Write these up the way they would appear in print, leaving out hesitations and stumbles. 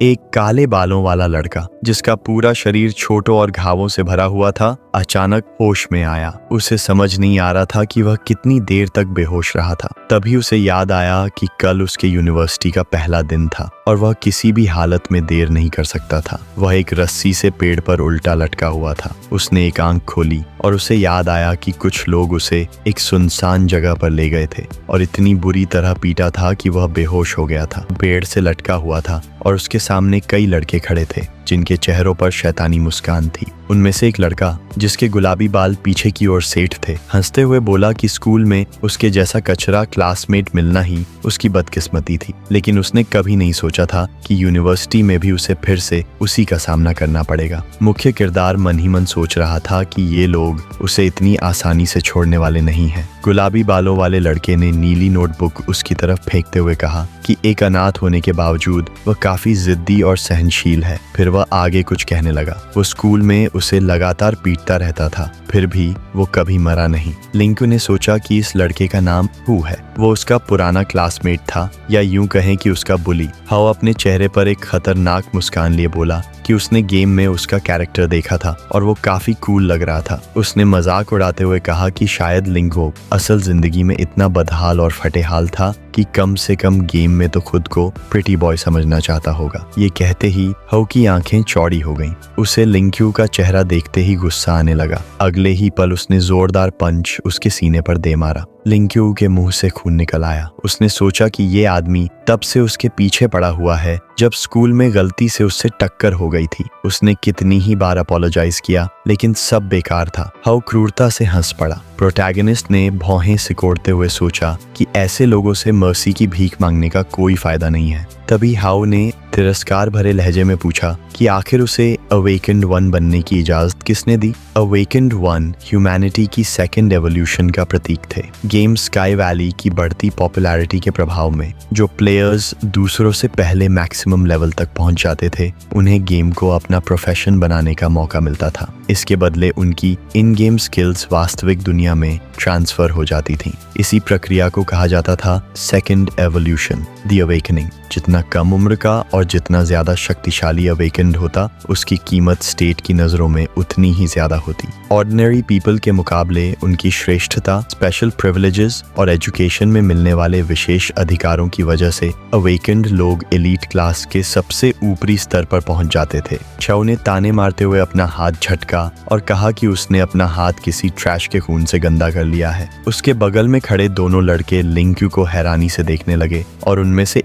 एक काले बालों वाला लड़का जिसका पूरा शरीर छोटों और घावों से भरा हुआ था, अचानक होश में आया। उसे समझ नहीं आ रहा था कि वह कितनी देर तक बेहोश रहा था। तभी उसे याद आया कि कल उसके यूनिवर्सिटी का पहला दिन था और वह किसी भी हालत में देर नहीं कर सकता था। वह एक रस्सी से पेड़ पर उल्टा लटका हुआ था। उसने एक आंख खोली और उसे याद आया कि कुछ लोग उसे एक सुनसान जगह पर ले गए थे और इतनी बुरी तरह पीटा था कि वह बेहोश हो गया था। पेड़ से लटका हुआ था और उसके सामने कई लड़के खड़े थे जिनके चेहरों पर शैतानी मुस्कान थी। उनमें से एक लड़का जिसके गुलाबी बाल पीछे की ओर सेट थे, हंसते हुए बोला कि स्कूल में उसके जैसा कचरा क्लासमेट मिलना ही उसकी बदकिस्मती थी, लेकिन उसने कभी नहीं सोचा था कि यूनिवर्सिटी में भी उसे फिर से उसी का सामना करना पड़ेगा। मुख्य किरदार मन ही मन सोच रहा था कि ये लोग उसे इतनी आसानी से छोड़ने वाले नहीं हैं। गुलाबी बालों वाले लड़के ने नीली नोटबुक उसकी तरफ फेंकते हुए कहा कि एक अनाथ होने के बावजूद वह काफी जिद्दी और सहनशील है। फिर वह आगे कुछ कहने लगा। वो स्कूल में उसे लगातार पीटता रहता था, फिर भी वो कभी मरा नहीं। लिंकू ने सोचा कि इस लड़के का नाम हू है। वो उसका पुराना क्लासमेट था, या यूं कहें कि उसका बुली। हाउ अपने चेहरे पर एक खतरनाक मुस्कान लिए बोला कि उसने गेम में उसका कैरेक्टर देखा था और वो काफी कूल लग रहा था। उसने मजाक उड़ाते हुए कहा कि शायद लिंगो असल जिंदगी में इतना बदहाल और फटेहाल था कि कम से कम गेम में तो खुद को प्रिटी बॉय समझना चाहता होगा। ये कहते ही हाउ की आंखें चौड़ी हो गईं। उसे लिंक्यू का चेहरा देखते ही गुस्सा आने लगा। अगले ही पल उसने जोरदार पंच उसके सीने पर दे मारा। लिंक्यू के मुंह से खून निकल आया। उसने सोचा कि ये आदमी तब से उसके पीछे पड़ा हुआ है जब स्कूल में गलती से उससे टक्कर हो गई थी। उसने कितनी ही बार अपोलोजाइज किया, लेकिन सब बेकार था। हाउ क्रूरता से हंस पड़ा। प्रोटैगनिस्ट ने भौहें सिकोड़ते हुए सोचा कि ऐसे लोगों से मर्सी की भीख मांगने का कोई फायदा नहीं है। तभी हाउ ने तिरस्कार भरे लहजे में पूछा कि आखिर उसे अवेकेंड वन बनने की इजाजत किसने दी। अवेकेंड वन ह्यूमैनिटी की सेकेंड एवोल्यूशन का प्रतीक थे। गेम स्काई वैली की बढ़ती पॉपुलैरिटी के प्रभाव में जो प्लेयर्स दूसरों से पहले मैक्सिमम लेवल तक पहुंच जाते थे, उन्हें गेम को अपना प्रोफेशन बनाने का मौका मिलता था। इसके बदले उनकी इन गेम स्किल्स वास्तविक दुनिया में ट्रांसफर हो जाती थीं। इसी प्रक्रिया को कहा जाता था सेकेंड एवोल्यूशन, द अवेकनिंग। जितना कम उम्र का और जितना ज्यादा शक्तिशाली अवेकेंड होता, उसकी कीमत स्टेट की नजरों में उतनी ही ज्यादा होती। ऑर्डिनरी पीपल के मुकाबले उनकी श्रेष्ठता, स्पेशल प्रिविलेजेस और एजुकेशन में मिलने वाले विशेष अधिकारों की वजह से अवेकेंड लोग एलीट क्लास के सबसे ऊपरी स्तर पर पहुंच जाते थे। छाऊ ने ताने मारते हुए अपना हाथ झटका और कहा कि उसने अपना हाथ किसी ट्रैश के खून से गंदा कर लिया है। उसके बगल में खड़े दोनों लड़के लिंक्यू को हैरानी से देखने लगे और उनमें से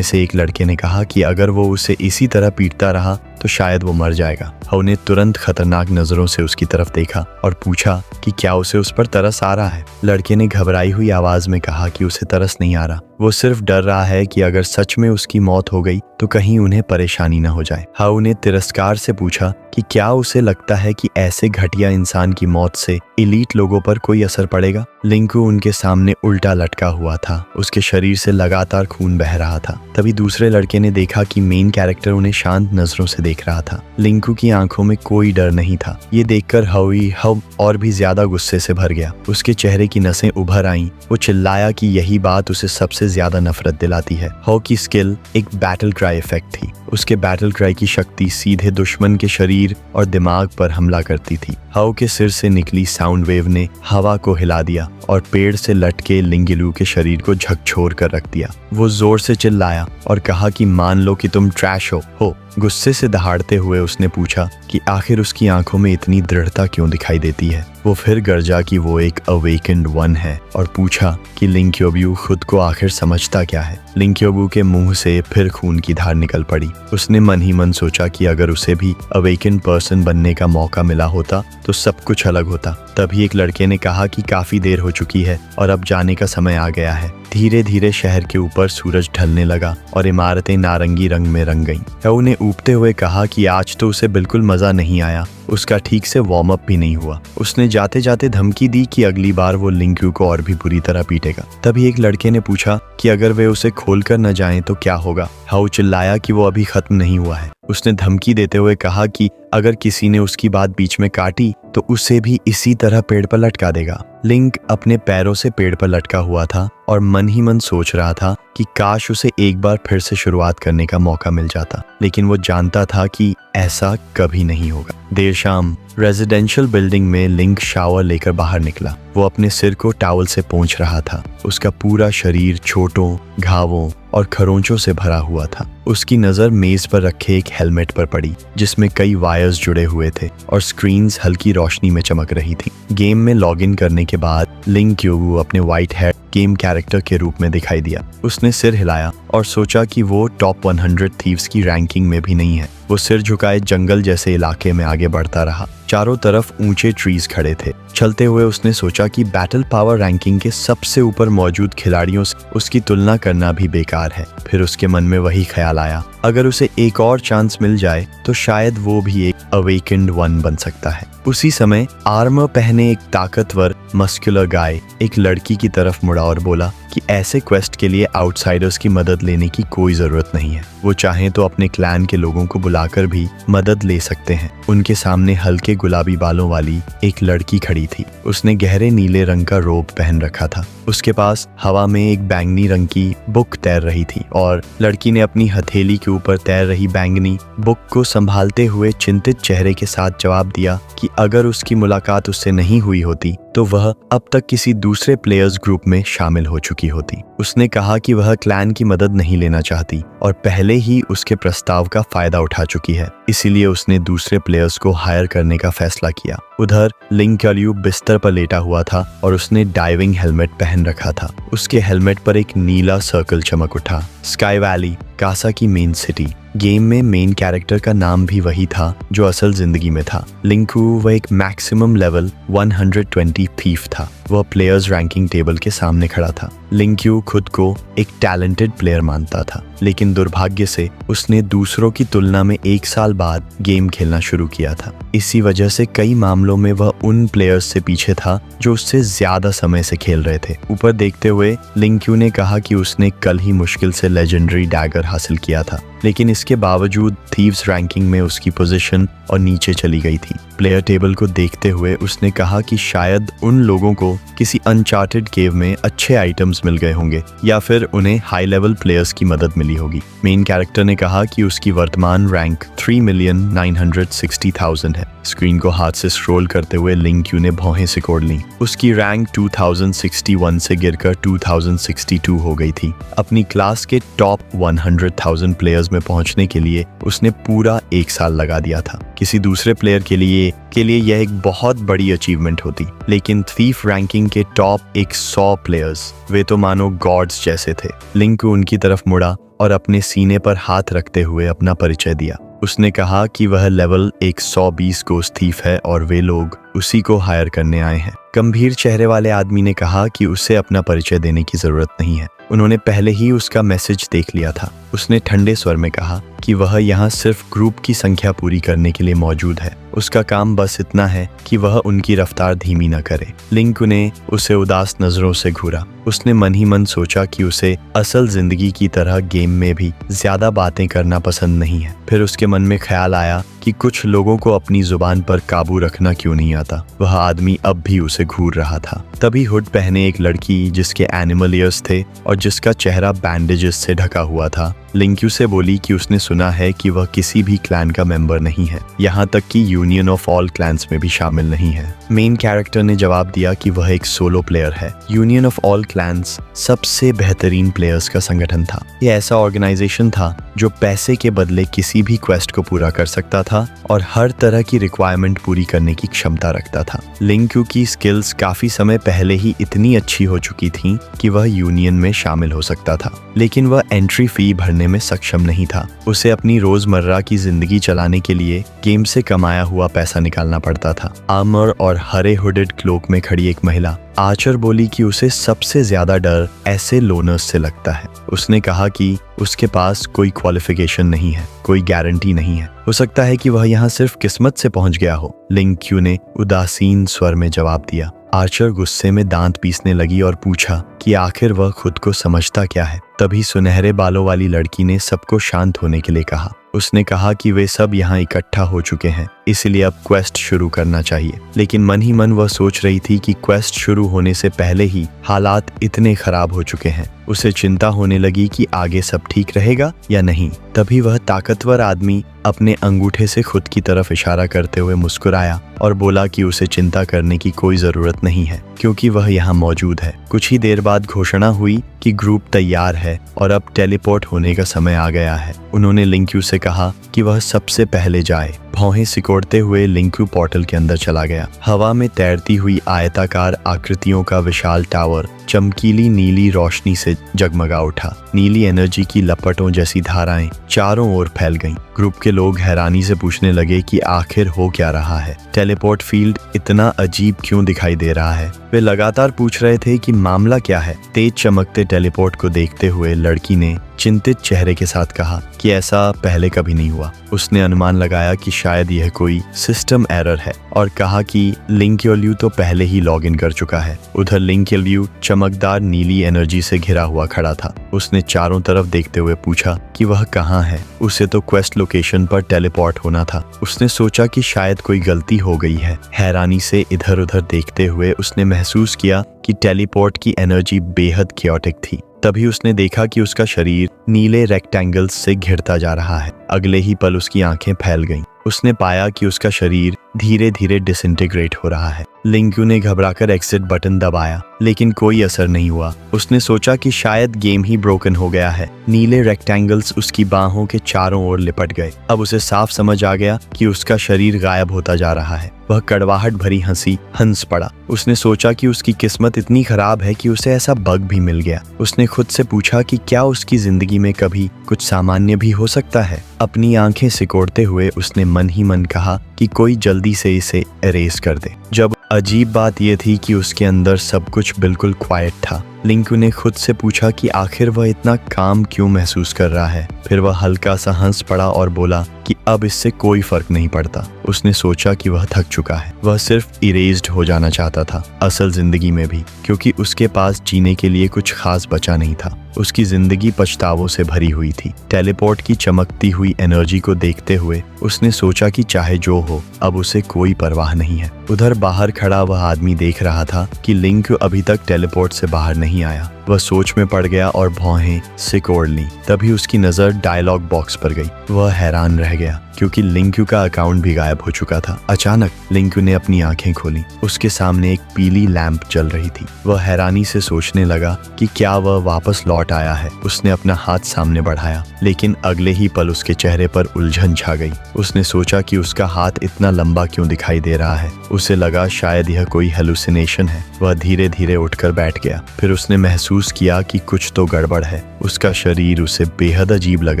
एक लड़के ने कहा कि अगर वो उसे इसी तरह पीटता रहा तो शायद वो मर जाएगा। हाउ ने तुरंत खतरनाक नजरों से उसकी तरफ देखा और पूछा कि क्या उसे उस पर तरस आ रहा है। लड़के ने घबराई हुई आवाज में कहा कि उसे तरस नहीं आ रहा, वो सिर्फ डर रहा है कि अगर सच में उसकी मौत हो गई तो कहीं उन्हें परेशानी न हो जाए। हाउ ने तिरस्कार से पूछा कि क्या उसे लगता है कि ऐसे घटिया इंसान की मौत से एलीट लोगों पर कोई असर पड़ेगा। लिंकू उनके सामने उल्टा लटका हुआ था। उसके शरीर से लगातार खून बह रहा था। तभी दूसरे लड़के ने देखा कि मेन कैरेक्टर उन्हें शांत नजरों से देख रहा था। लिंकू की आंखों में कोई डर नहीं था। ये देखकर हाउ और भी ज्यादा गुस्से से भर गया। उसके चेहरे की नसें उभर आईं। वो चिल्लाया कि यही बात उसे सबसे ज्यादा नफरत दिलाती है। हाउ की स्किल एक बैटल क्राई इफेक्ट थी। उसके बैटल क्राई की शक्ति सीधे दुश्मन के शरीर और दिमाग पर हमला करती थी। हाउ के सिर से निकली साउंड वेव ने हवा को हिला दिया और पेड़ से लटके लिंगिलू के शरीर को झकझोर कर रख दिया। वो जोर से चिल्लाया और कहा कि मान लो कि तुम ट्रैश हो। गुस्से से दहाड़ते हुए उसने पूछा कि आखिर उसकी आंखों में इतनी दृढ़ता क्यों दिखाई देती है। वो फिर गरजा कि वो एक अवेकेंड वन है और पूछा कि लिंक्योब्यू खुद को आखिर समझता क्या है। लिंक्योब्यू के मुंह से फिर खून की धार निकल पड़ी। उसने मन ही मन सोचा कि अगर उसे भी अवेकेंड पर्सन बनने का मौका मिला होता तो सब कुछ अलग होता। तभी एक लड़के ने कहा कि काफी देर हो चुकी है और अब जाने का समय आ गया है। धीरे धीरे शहर के ऊपर सूरज ढलने लगा और इमारतें नारंगी रंग में रंग गईं। हाउ ने ऊबते हुए कहा कि आज तो उसे बिल्कुल मजा नहीं आया। उसका ठीक से वार्म अप भी नहीं हुआ। उसने जाते जाते धमकी दी कि अगली बार वो लिंक्यू को और भी बुरी तरह पीटेगा। तभी एक लड़के ने पूछा कि अगर वे उसे खोलकर न जाएं तो क्या होगा। हाउ चिल्लाया कि वो अभी खत्म नहीं हुआ है। उसने धमकी देते हुए कहा कि अगर किसी ने उसकी बात बीच में काटी तो उसे भी इसी तरह पेड़ पर लटका देगा। लिंक अपने पैरों से पेड़ पर लटका हुआ था और मन ही मन सोच रहा था कि काश उसे एक बार फिर से शुरुआत करने का मौका मिल जाता, लेकिन वो जानता था कि ऐसा कभी नहीं होगा। देर शाम रेजिडेंशियल बिल्डिंग में लिंक शावर लेकर बाहर निकला। वो अपने सिर को टॉवल से पोंछ रहा था। उसका पूरा शरीर चोटों, घावों और खरोंचों से भरा हुआ था। उसकी नजर मेज पर रखे एक हेलमेट पर पड़ी जिसमें कई वायर्स जुड़े हुए थे और स्क्रीन्स हल्की रोशनी में चमक रही थी। गेम में लॉगिन करने के बाद लिंक क्यूगू अपने व्हाइट हेड गेम कैरेक्टर के रूप में दिखाई दिया। उसने सिर हिलाया और सोचा कि वो टॉप 100 थीव्स की रैंकिंग में भी नहीं है। वो सिर झुकाए जंगल जैसे इलाके में आगे बढ़ता रहा। चारों तरफ ऊंचे ट्रीज खड़े थे। चलते हुए उसने सोचा कि बैटल पावर रैंकिंग के सबसे ऊपर मौजूद खिलाड़ियों से उसकी तुलना करना भी बेकार है। फिर उसके मन में वही ख्याल आया, अगर उसे एक और चांस मिल जाए तो शायद वो भी एक अवेकेंड वन बन सकता है। उसी समय आर्मर पहने एक ताकतवर मस्कुलर गाय एक लड़की की तरफ मुड़ा और बोला कि ऐसे क्वेस्ट के लिए आउटसाइडर्स की मदद लेने की कोई जरूरत नहीं है। वो चाहें तो अपने क्लैन के लोगों को बुलाकर भी मदद ले सकते हैं। उनके सामने हल्के गुलाबी बालों वाली एक लड़की खड़ी थी। उसने गहरे नीले रंग का रोब पहन रखा था। उसके पास हवा में एक बैंगनी रंग की बुक तैर रही थी और लड़की ने अपनी हथेली के ऊपर तैर रही बैंगनी बुक को संभालते हुए चिंतित चेहरे के साथ जवाब दिया कि अगर उसकी मुलाकात उससे नहीं हुई होती तो वह अब तक किसी दूसरे प्लेयर्स ग्रुप में शामिल हो चुकी होती। उसने कहा कि वह क्लैन की मदद नहीं लेना चाहती और पहले ही उसके प्रस्ताव का फायदा उठा चुकी है, इसीलिए उसने दूसरे प्लेयर्स को हायर करने का फैसला किया। उधर लिंक क्यूलियो बिस्तर पर लेटा हुआ था और उसने डाइविंग हेलमेट पहन रखा था। उसके हेलमेट पर एक नीला सर्कल चमक उठा। स्काई वैली, कासा की मेन सिटी। गेम में मेन कैरेक्टर का नाम भी वही था जो असल जिंदगी में था। लिंकू वह एक मैक्सिमम लेवल 120 थीफ था। वह प्लेयर्स रैंकिंग टेबल के सामने खड़ा था। लिंक्यू खुद को एक टैलेंटेड प्लेयर मानता था, लेकिन दुर्भाग्य से उसने दूसरों की तुलना में 1 साल बाद गेम खेलना शुरू किया था। इसी वजह से कई मामलों में वह उन प्लेयर्स से पीछे था जो उससे ज्यादा समय से खेल रहे थे। ऊपर देखते हुए लिंक्यू ने कहा कि उसने कल ही मुश्किल से लेजेंडरी डैगर हासिल किया था, लेकिन इसके बावजूद थीव्स रैंकिंग में उसकी पोजीशन और नीचे चली गई थी। प्लेयर टेबल को देखते हुए उसने कहा कि शायद उन लोगों को किसी अनचार्टेड केव में अच्छे आइटम्स मिल गए होंगे या फिर उन्हें हाई लेवल प्लेयर्स की मदद मिली होगी। मेन कैरेक्टर ने कहा कि उसकी वर्तमान रैंक 3,960,000 है। स्क्रीन को हाथ से स्क्रॉल करते हुए लिंक्यू ने भौहें सिकोड़ ली। उसकी रैंक 2061 से गिरकर 2062 हो गई थी। अपनी क्लास के टॉप 100,000 प्लेयर्स में पहुंचने के लिए उसने पूरा 1 साल लगा दिया था। किसी दूसरे प्लेयर के लिए यह एक बहुत बड़ी अचीवमेंट होती, लेकिन थीफ रैंकिंग के टॉप 100 प्लेयर्स वे तो मानो गॉड्स जैसे थे। लिंक उनकी तरफ मुड़ा और अपने सीने पर हाथ रखते हुए अपना परिचय दिया। उसने कहा कि वह लेवल 120 गोस्ट थीफ है और वे लोग उसी को हायर करने आए हैं। गंभीर चेहरे वाले आदमी ने कहा कि उसे अपना परिचय देने की जरूरत नहीं है, उन्होंने पहले ही उसका मैसेज देख लिया था। उसने ठंडे स्वर में कहा कि वह यहाँ सिर्फ ग्रुप की संख्या पूरी करने के लिए मौजूद है। उसका काम बस इतना है कि वह उनकी रफ्तार धीमी न करे। लिंक ने उसे उदास नजरों से घूरा। उसने मन ही मन सोचा कि उसे असल जिंदगी की तरह गेम में भी ज्यादा बातें करना पसंद नहीं है। फिर उसके मन में ख्याल आया कि कुछ लोगों को अपनी जुबान पर काबू रखना क्यों नहीं आता। वह आदमी अब भी उसे घूर रहा था। तभी हुड पहने एक लड़की जिसके एनिमल ईयर्स थे और जिसका चेहरा बैंडेजेस से ढका हुआ था, लिंक्यू से बोली कि उसने सुना है कि वह किसी भी क्लैन का मेंबर नहीं है, यहाँ तक कि यूनियन ऑफ ऑल क्लैंस में भी शामिल नहीं है। मेन कैरेक्टर ने जवाब दिया कि वह एक सोलो प्लेयर है। यूनियन ऑफ ऑल क्लैंस सबसे बेहतरीन प्लेयर्स का संगठन था। यह ऐसा ऑर्गेनाइजेशन था जो पैसे के बदले किसी भी क्वेस्ट को पूरा कर सकता था और हर तरह की रिक्वायरमेंट पूरी करने की क्षमता रखता था। लिंक्यू की स्किल्स काफी समय पहले ही इतनी अच्छी हो चुकी थी कि वह यूनियन में शामिल हो सकता था, लेकिन वह एंट्री फी भरने में सक्षम नहीं था। उसे अपनी रोजमर्रा की जिंदगी चलाने के लिए गेम से कमाया हुआ पैसा निकालना पड़ता था। आर्मर और हरे हुडेड क्लोक में खड़ी एक महिला आर्चर बोली कि उसे सबसे ज्यादा डर ऐसे लोनर्स से लगता है। उसने कहा कि उसके पास कोई क्वालिफिकेशन नहीं है, कोई गारंटी नहीं है, हो सकता है कि वह यहाँ सिर्फ किस्मत से पहुंच गया हो। लिंक्यू ने उदासीन स्वर में जवाब दिया। आर्चर गुस्से में दांत पीसने लगी और पूछा कि आखिर वह खुद को समझता क्या है। तभी सुनहरे बालों वाली लड़की ने सबको शांत होने के लिए कहा। उसने कहा कि वे सब यहाँ इकट्ठा हो चुके हैं, इसलिए अब क्वेस्ट शुरू करना चाहिए। लेकिन मन ही मन वह सोच रही थी कि क्वेस्ट शुरू होने से पहले ही हालात इतने खराब हो चुके हैं। उसे चिंता होने लगी कि आगे सब ठीक रहेगा या नहीं। तभी वह ताकतवर आदमी अपने अंगूठे से खुद की तरफ इशारा करते हुए मुस्कुराया और बोला कि उसे चिंता करने की कोई जरूरत नहीं है, क्योंकि वह यहाँ मौजूद है। कुछ ही देर बाद घोषणा हुई कि ग्रुप तैयार है और अब टेलीपोर्ट होने का समय आ गया है। उन्होंने लिंक्यू से कहा कि वह सबसे पहले जाए। भौहें सिकोड़ते हुए लिंक्यू पोर्टल के अंदर चला गया। हवा में तैरती हुई आयताकार आकृतियों का विशाल टावर चमकीली नीली रोशनी से जगमगा उठा। नीली एनर्जी की लपटों जैसी धाराएं चारों ओर फैल गईं। ग्रुप के लोग हैरानी से पूछने लगे कि आखिर हो क्या रहा है, टेलीपोर्ट फील्ड इतना अजीब क्यों दिखाई दे रहा है। वे लगातार पूछ रहे थे कि मामला क्या है। तेज चमकते टेलीपोर्ट को देखते हुए लड़की ने चिंतित चेहरे के साथ कहा कि ऐसा पहले कभी नहीं हुआ। उसने अनुमान लगाया कि शायद यह कोई सिस्टम एरर है और कहा कि लिंक्यू तो पहले ही लॉग इन कर चुका है। उधर लिंक्यू चमकदार नीली एनर्जी से घिरा हुआ खड़ा था। उसने चारों तरफ देखते हुए पूछा कि वह कहाँ है। उसे तो क्वेस्ट लोकेशन पर टेलीपोर्ट होना था। उसने सोचा कि शायद कोई गलती हो गई है। हैरानी से इधर उधर देखते हुए उसने महसूस किया कि टेलीपोर्ट की एनर्जी बेहद क्योटिक थी। तभी उसने देखा कि उसका शरीर नीले रेक्टेंगल्स से घिरता जा रहा है। अगले ही पल उसकी आंखें फैल गईं। उसने पाया कि उसका शरीर धीरे धीरे डिसइंटीग्रेट हो रहा है। लिंक्यू ने घबराकर एग्जिट बटन दबाया, लेकिन कोई असर नहीं हुआ। उसने सोचा कि शायद गेम ही ब्रोकन हो गया है। नीले रेक्टेंगल्स उसकी बाहों के चारों ओर लिपट गए। अब उसे साफ समझ आ गया कि उसका शरीर गायब होता जा रहा है। वह कड़वाहट भरी हंसी हंस पड़ा। उसने सोचा कि उसकी किस्मत इतनी खराब है कि उसे ऐसा बग भी मिल गया। उसने खुद से पूछा कि क्या उसकी जिंदगी में कभी कुछ सामान्य भी हो सकता है। अपनी आंखें सिकोड़ते हुए उसने मन ही मन कहा कि कोई जल्दी से इसे एरेज कर दे। जब अजीब बात यह थी कि उसके अंदर सब कुछ बिल्कुल क्वाइट था। लिंक्यू ने खुद से पूछा कि आखिर वह इतना काम क्यों महसूस कर रहा है। फिर वह हल्का सा हंस पड़ा और बोला कि अब इससे कोई फर्क नहीं पड़ता। उसने सोचा कि वह थक चुका है। वह सिर्फ इरेज्ड हो जाना चाहता था, असल जिंदगी में भी, क्योंकि उसके पास जीने के लिए कुछ खास बचा नहीं था। उसकी जिंदगी पछतावों से भरी हुई थी। टेलीपोर्ट की चमकती हुई एनर्जी को देखते हुए उसने सोचा कि चाहे जो हो, अब उसे कोई परवाह नहीं है। उधर बाहर खड़ा वह आदमी देख रहा था कि लिंक्यू अभी तक टेलीपोर्ट से बाहर नहीं आया। वह सोच में पड़ गया और भौहें सिकोड़ ली। तभी उसकी नजर डायलॉग बॉक्स पर गई। वह हैरान रह गया क्योंकि लिंक्यू का अकाउंट भी गायब हो चुका था। अचानक लिंक्यू ने अपनी आंखें खोली। उसके सामने एक पीली लैंप जल रही थी। वह हैरानी से सोचने लगा कि क्या वह वापस लौट आया है। उसने अपना हाथ सामने बढ़ाया, लेकिन अगले ही पल उसके चेहरे पर उलझन छा गई। उसने सोचा कि उसका हाथ इतना लंबा क्यों दिखाई दे रहा है। उसे लगा शायद यह कोई हेलुसिनेशन है। वह धीरे धीरे उठकर बैठ गया। फिर उसने महसूस किया कि कुछ तो गड़बड़ है। उसका शरीर उसे बेहद अजीब लग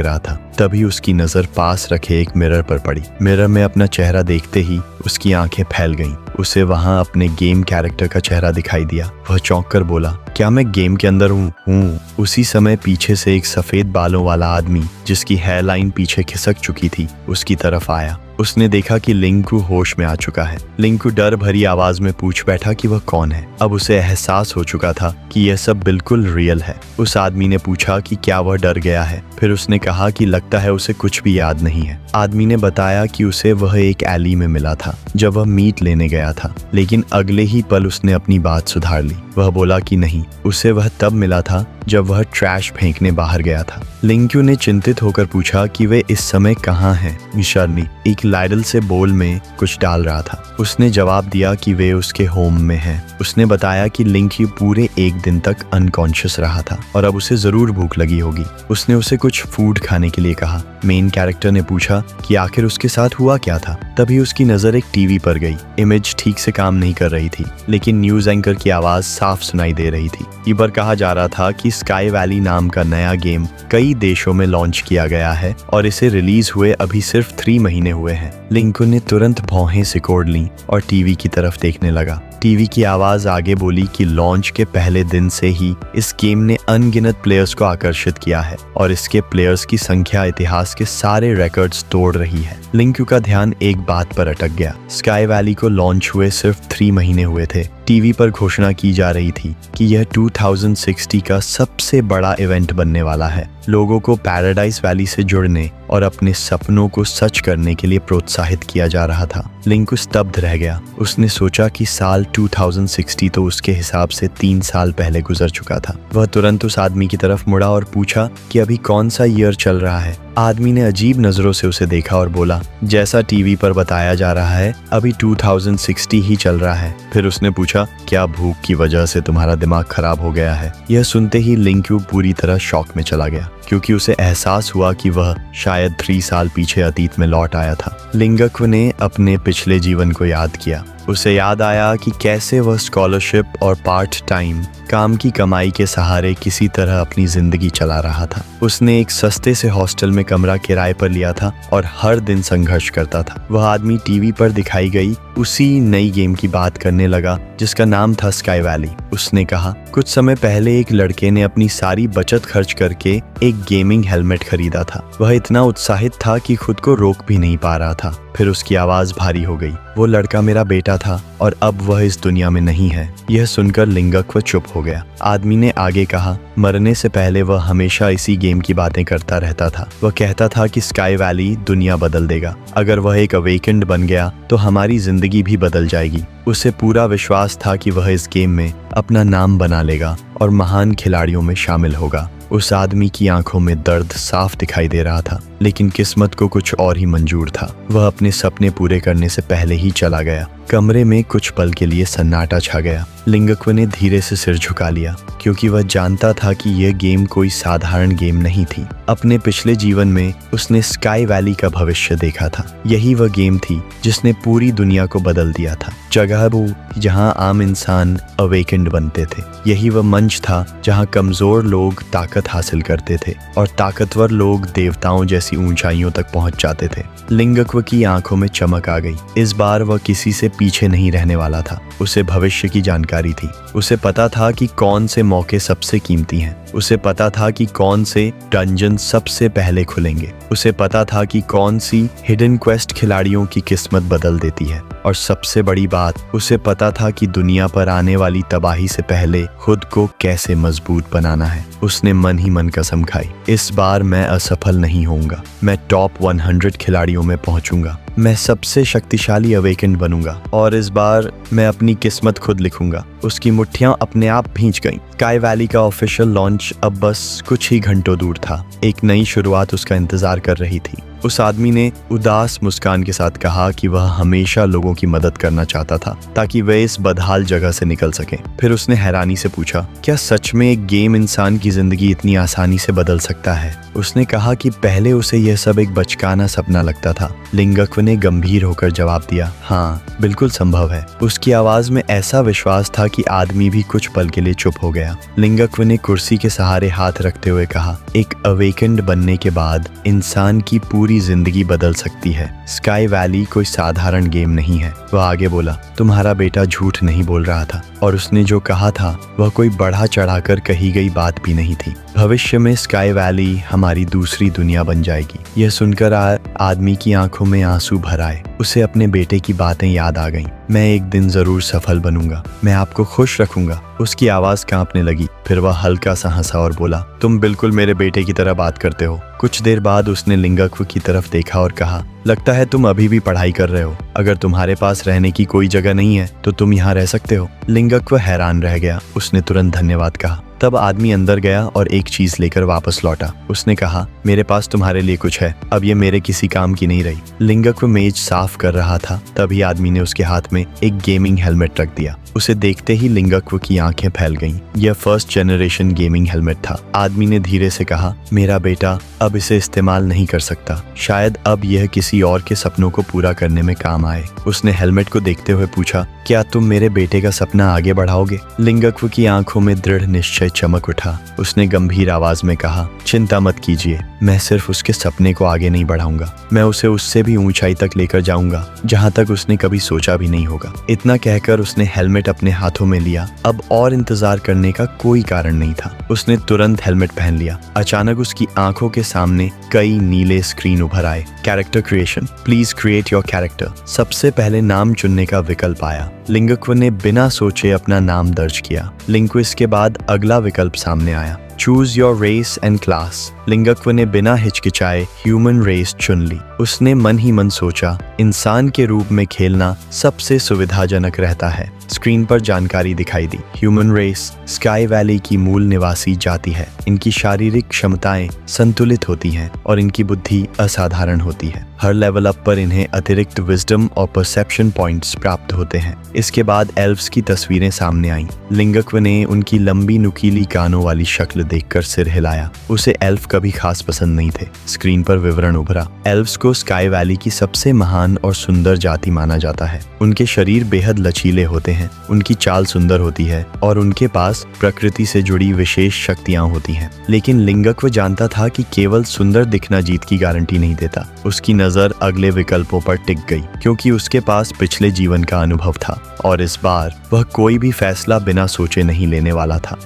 रहा था। तभी उसकी नजर पास रखे एक मिरर पर पड़ी। मिरर में अपना चेहरा देखते ही उसकी आंखें फैल गईं। उसे वहां अपने गेम कैरेक्टर का चेहरा दिखाई दिया। वह चौंक कर बोला, क्या मैं गेम के अंदर हूँ? उसी समय पीछे से एक सफेद बालों वाला आदमी, जिसकी हेयर लाइन पीछे खिसक चुकी थी, उसकी तरफ आया। उसने देखा कि लिंक्यू होश में आ चुका है। लिंक्यू डर भरी आवाज में पूछ बैठा कि वह कौन है। अब उसे एहसास हो चुका था कि यह सब बिल्कुल रियल है। उस आदमी ने पूछा कि क्या वह डर गया है। फिर उसने कहा कि लगता है उसे कुछ भी याद नहीं है। आदमी ने बताया कि उसे वह एक एली में मिला था जब वह मीट लेने गया था, लेकिन अगले ही पल उसने अपनी बात सुधार ली। वह बोला कि नहीं, उसे वह तब मिला था जब वह ट्रैश फेंकने बाहर गया था। लिंक्यू ने चिंतित होकर पूछा कि वे इस समय कहाँ हैं। निशानी एक लाइडल से बोल में कुछ डाल रहा था। उसने जवाब दिया कि वे उसके होम में हैं। उसने बताया कि लिंक्यू पूरे एक दिन तक अनकॉन्शियस रहा था और अब उसे जरूर भूख लगी होगी। उसने उसे कुछ फूड खाने के लिए कहा। मेन कैरेक्टर ने पूछा कि आखिर उसके साथ हुआ क्या था। तभी उसकी नजर एक टीवी पर गई। इमेज ठीक से काम नहीं कर रही थी, लेकिन न्यूज एंकर की आवाज साफ सुनाई दे रही थी। इस पर कहा जा रहा था कि स्काई वैली नाम का नया गेम कई देशों में लॉन्च किया गया है और इसे रिलीज हुए अभी सिर्फ 3 महीने हुए हैं। लिंक्यू ने तुरंत भौहें सिकोड़ ली और टीवी की तरफ देखने लगा। टीवी की आवाज आगे बोली कि लॉन्च के पहले दिन से ही इस गेम ने अनगिनत प्लेयर्स को आकर्षित किया है और इसके प्लेयर्स की संख्या इतिहास के सारे रिकॉर्ड्स तोड़ रही है। लिंक्यू का ध्यान एक बात पर अटक गया। स्काई वैली को लॉन्च हुए सिर्फ 3 महीने हुए थे। टीवी पर घोषणा की जा रही थी कि यह 2060 का सबसे बड़ा इवेंट बनने वाला है। लोगों को पैराडाइज वैली से जुड़ने और अपने सपनों को सच करने के लिए प्रोत्साहित किया जा रहा था। लिंक स्तब्ध रह गया। उसने सोचा कि साल 2060 तो उसके हिसाब से 3 साल पहले गुजर चुका था। वह तुरंत उस आदमी की तरफ मुड़ा और पूछा कि अभी कौन सा ईयर चल रहा है। आदमी ने अजीब नजरों से उसे देखा और बोला, जैसा टीवी पर बताया जा रहा है अभी 2060 ही चल रहा है। फिर उसने पूछा, क्या भूख की वजह से तुम्हारा दिमाग खराब हो गया है? यह सुनते ही लिंक्यू पूरी तरह शॉक में चला गया, क्योंकि उसे एहसास हुआ कि वह शायद 3 साल पीछे अतीत में लौट आया था। लिंगक्व ने अपने पिछले जीवन को याद किया। उसे याद आया कि कैसे वह स्कॉलरशिप और पार्ट टाइम काम की कमाई के सहारे किसी तरह अपनी जिंदगी चला रहा था। उसने एक सस्ते से हॉस्टल में कमरा किराए पर लिया था और हर दिन संघर्ष करता था। वह आदमी टीवी पर दिखाई गई उसी नई गेम की बात करने लगा जिसका नाम था स्काई वैली। उसने कहा, कुछ समय पहले एक लड़के ने अपनी सारी बचत खर्च करके एक गेमिंग हेलमेट खरीदा था। वह इतना उत्साहित था कि खुद को रोक भी नहीं पा रहा था। फिर उसकी आवाज भारी हो गई। वो लड़का मेरा बेटा था और अब वह इस दुनिया में नहीं है। यह सुनकर लिंगक्व चुप हो गया। आदमी ने आगे कहा, मरने से पहले वह हमेशा इसी गेम की बातें करता रहता था। वह कहता था कि स्काई वैली दुनिया बदल देगा। अगर वह एक अवेकेंड बन गया तो हमारी जिंदगी भी बदल जाएगी। उसे पूरा विश्वास था कि वह इस गेम में अपना नाम बना लेगा और महान खिलाड़ियों में शामिल होगा। उस आदमी की आंखों में दर्द साफ दिखाई दे रहा था, लेकिन किस्मत को कुछ और ही मंजूर था। वह अपने सपने पूरे करने से पहले ही चला गया। कमरे में कुछ पल के लिए सन्नाटा छा गया। लिंगक्व ने धीरे से सिर झुका लिया, क्योंकि वह जानता था कि यह गेम कोई साधारण गेम नहीं थी। अपने पिछले जीवन में उसने स्काई वैली का भविष्य देखा था। यही वह गेम थी जिसने पूरी दुनिया को बदल दिया था। जगह वो जहां आम इंसान अवेकेंड बनते थे। यही वह मंच था जहां कमजोर लोग ताकत हासिल करते थे और ताकतवर लोग देवताओं जैसी ऊंचाइयों तक पहुंच जाते थे। लिंगक्व की आंखों में चमक आ गई। इस बार वह किसी से पीछे नहीं रहने वाला था। उसे भविष्य की जानकारी थी। उसे पता था कि कौन से मौके सबसे कीमती हैं। उसे पता था कि कौन से डंजन सबसे पहले खुलेंगे। उसे पता था कि कौन सी हिडन क्वेस्ट खिलाड़ियों की किस्मत बदल देती है। और सबसे बड़ी बात, उसे पता था कि दुनिया पर आने वाली तबाही से पहले खुद को कैसे मजबूत बनाना है। उसने मन ही मन कसम खाई, इस बार मैं असफल नहीं होऊंगा। मैं टॉप 100 खिलाड़ियों में पहुंचूंगा। मैं सबसे शक्तिशाली अवेकेंड बनूंगा और इस बार मैं अपनी किस्मत खुद लिखूंगा। उसकी मुट्ठियां अपने आप भींच गईं। स्काई वैली का ऑफिशियल लॉन्च अब बस कुछ ही घंटों दूर था। एक नई शुरुआत उसका इंतजार कर रही थी। उस आदमी ने उदास मुस्कान के साथ कहा कि वह हमेशा लोगों की मदद करना चाहता था ताकि वे इस बदहाल जगह से निकल सकें। फिर उसने हैरानी से पूछा, क्या सच में एक गेम इंसान की जिंदगी इतनी आसानी से बदल सकता है? उसने कहा कि पहले उसे यह सब एक बचकाना सपना लगता था। लिंगक्व ने गंभीर होकर जवाब दिया, हाँ, बिल्कुल संभव है। उसकी आवाज में ऐसा विश्वास था कि आदमी भी कुछ पल के लिए चुप हो गया। लिंगक्व ने कुर्सी के सहारे हाथ रखते हुए कहा, एक अवेकेंड बनने के बाद इंसान की पूरी जिंदगी बदल सकती है। स्काई वैली कोई साधारण गेम नहीं है। वह आगे बोला, तुम्हारा बेटा झूठ नहीं बोल रहा था और उसने जो कहा था वह कोई बढ़ा चढ़ाकर कही गई बात भी नहीं थी। भविष्य में स्काई वैली हमारी दूसरी दुनिया बन जाएगी। यह सुनकर आदमी की आंखों में आंसू भर आए। उसे अपने बेटे की बातें याद आ गईं। मैं एक दिन जरूर सफल बनूंगा। मैं आपको खुश रखूंगा। उसकी आवाज कांपने लगी। फिर वह हल्का सा हंसा और बोला, तुम बिल्कुल मेरे बेटे की तरह बात करते हो। कुछ देर बाद उसने लिंगक्व की तरफ देखा और कहा, लगता है तुम अभी भी पढ़ाई कर रहे हो। अगर तुम्हारे पास रहने की कोई जगह नहीं है तो तुम यहाँ रह सकते हो। लिंगक्व हैरान रह गया। उसने तुरंत धन्यवाद कहा। तब आदमी अंदर गया और एक चीज लेकर वापस लौटा। उसने कहा, मेरे पास तुम्हारे लिए कुछ है। अब ये मेरे किसी काम की नहीं रही। लिंगक्व मेज साफ कर रहा था, तभी आदमी ने उसके हाथ में एक गेमिंग हेलमेट रख दिया। उसे देखते ही लिंगक्व की आंखें फैल गईं। यह फर्स्ट जनरेशन गेमिंग हेलमेट था। आदमी ने धीरे से कहा, मेरा बेटा अब इसे इस्तेमाल नहीं कर सकता। शायद अब यह किसी और के सपनों को पूरा करने में काम आए। उसने हेलमेट को देखते हुए पूछा, क्या तुम मेरे बेटे का सपना आगे बढ़ाओगे? लिंगक्व की आंखों में दृढ़ निश्चय चमक उठा। उसने गंभीर आवाज में कहा, चिंता मत कीजिए, मैं सिर्फ उसके सपने को आगे नहीं बढ़ाऊंगा, मैं उसे उससे भी ऊंचाई तक लेकर जाऊंगा जहां तक उसने कभी सोचा भी नहीं होगा। इतना कहकर उसने हेलमेट अपने हाथों में लिया। अब और इंतजार करने का कोई कारण नहीं था। उसने तुरंत हेलमेट पहन लिया। अचानक उसकी आंखों के सामने कई नीले स्क्रीन उभर आए। Character creation, please create your character. सबसे पहले नाम चुनने का विकल्प आया। लिंगक्व ने बिना सोचे अपना नाम दर्ज किया। लिंक्विस्ट के बाद अगला विकल्प सामने आया, choose your race and class. लिंगक्व ने बिना हिचकिचाए ह्यूमन रेस चुन ली। उसने मन ही मन सोचा, इंसान के रूप में खेलना सबसे सुविधाजनक रहता है। स्क्रीन पर जानकारी दिखाई दी। ह्यूमन रेस स्काई वैली की मूल निवासी जाति है। इनकी शारीरिक क्षमताएं संतुलित होती हैं और इनकी बुद्धि असाधारण होती है। हर लेवल अप पर इन्हें अतिरिक्त विजडम और परसेप्शन पॉइंट्स प्राप्त होते हैं। इसके बाद एल्व्स की तस्वीरें सामने आईं। लिंगक्व ने उनकी लंबी नुकीली कानों वाली शक्ल देखकर सिर हिलाया। उसे एल्फ कभी खास पसंद नहीं थे। स्क्रीन पर विवरण उभरा। एल्व्स को स्काई वैली की सबसे महान और सुंदर जाति माना जाता है। उनके शरीर बेहद लचीले होते हैं, उनकी चाल सुंदर होती है और उनके पास प्रकृति से जुड़ी विशेष शक्तियां होती हैं। लेकिन लिंगक्व जानता था कि केवल सुंदर दिखना जीत की गारंटी नहीं देता। उसकी नजर अगले विकल्पों पर टिक गई क्योंकि उसके पास पिछले जीवन का अनुभव था और इस बार वह कोई भी फैसला बिना सोचे नहीं लेने वाला था।